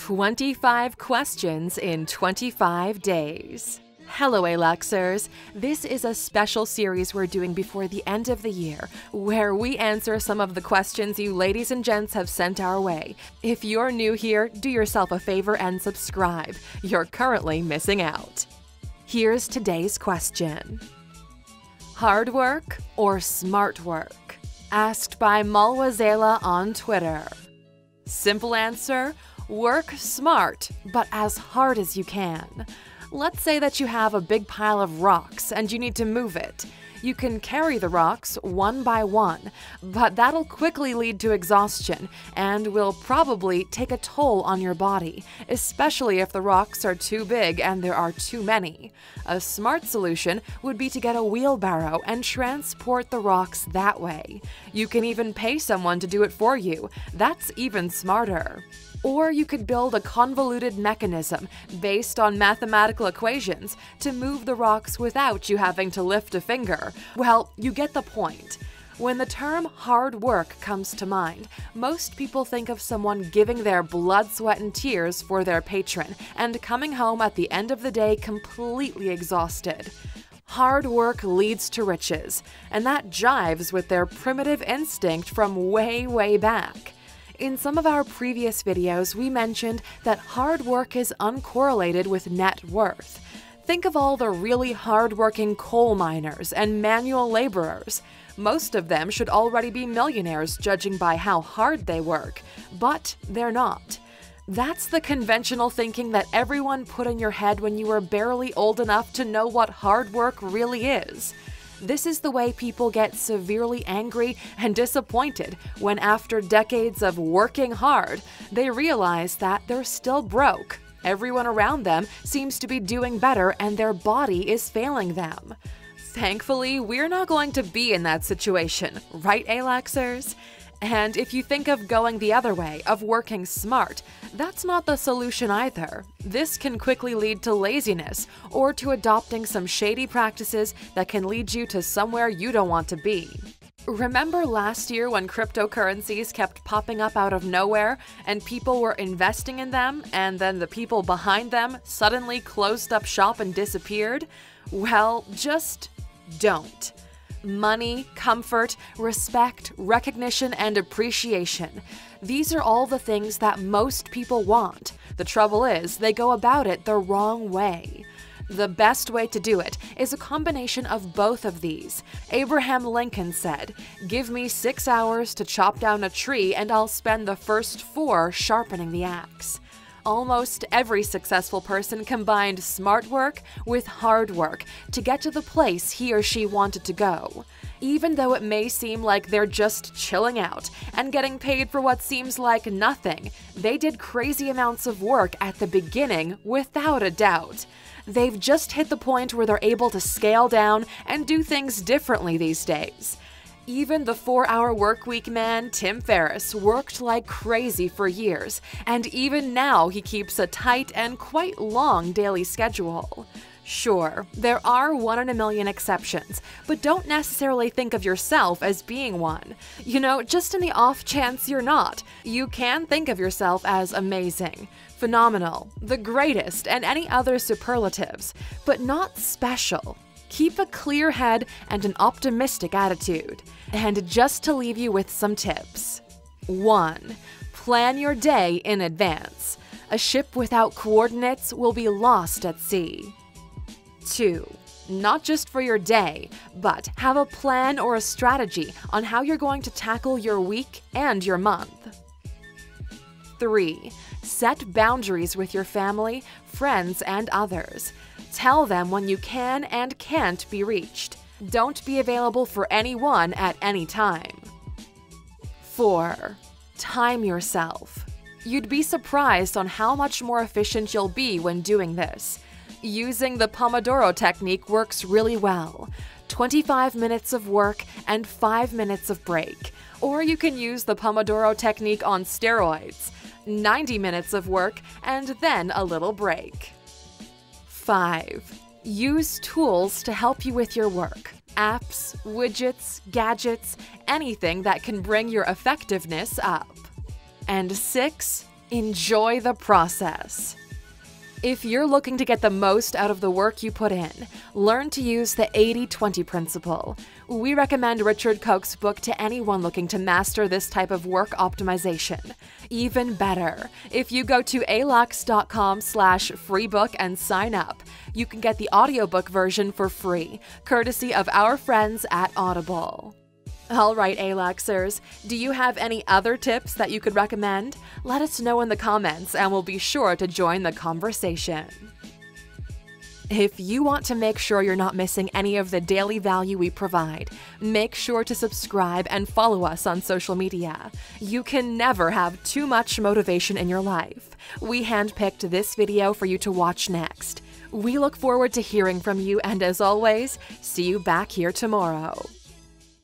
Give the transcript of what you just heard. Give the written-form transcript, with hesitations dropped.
25 questions in 25 days. Hello, Aluxers. This is a special series we're doing before the end of the year, where we answer some of the questions you ladies and gents have sent our way. If you're new here, do yourself a favor and subscribe. You're currently missing out. Here's today's question. Hard work or smart work? Asked by Malwazela on Twitter. Simple answer, work smart, but as hard as you can. Let's say that you have a big pile of rocks and you need to move it. You can carry the rocks one by one, but that'll quickly lead to exhaustion and will probably take a toll on your body, especially if the rocks are too big and there are too many. A smart solution would be to get a wheelbarrow and transport the rocks that way. You can even pay someone to do it for you. That's even smarter. Or you could build a convoluted mechanism based on mathematical equations to move the rocks without you having to lift a finger. Well, you get the point. When the term hard work comes to mind, most people think of someone giving their blood, sweat, and tears for their patron and coming home at the end of the day completely exhausted. Hard work leads to riches, and that jives with their primitive instinct from way, way back. In some of our previous videos, we mentioned that hard work is uncorrelated with net worth. Think of all the really hard-working coal miners and manual laborers. Most of them should already be millionaires judging by how hard they work, but they're not. That's the conventional thinking that everyone put in your head when you were barely old enough to know what hard work really is. This is the way people get severely angry and disappointed when, after decades of working hard, they realize that they're still broke. Everyone around them seems to be doing better and their body is failing them. Thankfully, we're not going to be in that situation, right, Aluxers? And if you think of going the other way, of working smart, that's not the solution either. This can quickly lead to laziness or to adopting some shady practices that can lead you to somewhere you don't want to be. Remember last year when cryptocurrencies kept popping up out of nowhere and people were investing in them and then the people behind them suddenly closed up shop and disappeared? Well, just don't. Money, comfort, respect, recognition, and appreciation. These are all the things that most people want. The trouble is, they go about it the wrong way. The best way to do it is a combination of both of these. Abraham Lincoln said, "Give me 6 hours to chop down a tree and I'll spend the first 4 sharpening the axe." Almost every successful person combined smart work with hard work to get to the place he or she wanted to go. Even though it may seem like they're just chilling out and getting paid for what seems like nothing, they did crazy amounts of work at the beginning without a doubt. They've just hit the point where they're able to scale down and do things differently these days. Even the 4-hour workweek man, Tim Ferriss, worked like crazy for years, and even now he keeps a tight and quite long daily schedule. Sure, there are 1 in a million exceptions, but don't necessarily think of yourself as being one. You know, just in the off chance you're not, you can think of yourself as amazing, phenomenal, the greatest, and any other superlatives, but not special. Keep a clear head and an optimistic attitude. And just to leave you with some tips. 1. Plan your day in advance. A ship without coordinates will be lost at sea. 2. Not just for your day, but have a plan or a strategy on how you're going to tackle your week and your month. 3. Set boundaries with your family, friends, and others. Tell them when you can and can't be reached. Don't be available for anyone at any time. 4. Time yourself. You'd be surprised on how much more efficient you'll be when doing this. Using the Pomodoro technique works really well. 25 minutes of work and 5 minutes of break. Or you can use the Pomodoro technique on steroids. 90 minutes of work and then a little break. 5. Use tools to help you with your work. Apps, widgets, gadgets, anything that can bring your effectiveness up. And 6. Enjoy the process. If you're looking to get the most out of the work you put in, learn to use the 80-20 principle. We recommend Richard Koch's book to anyone looking to master this type of work optimization. Even better, if you go to Alux.com/freebook and sign up, you can get the audiobook version for free, courtesy of our friends at Audible. All right, Aluxers, do you have any other tips that you could recommend? Let us know in the comments and we'll be sure to join the conversation. If you want to make sure you're not missing any of the daily value we provide, make sure to subscribe and follow us on social media. You can never have too much motivation in your life. We handpicked this video for you to watch next. We look forward to hearing from you, and as always, see you back here tomorrow.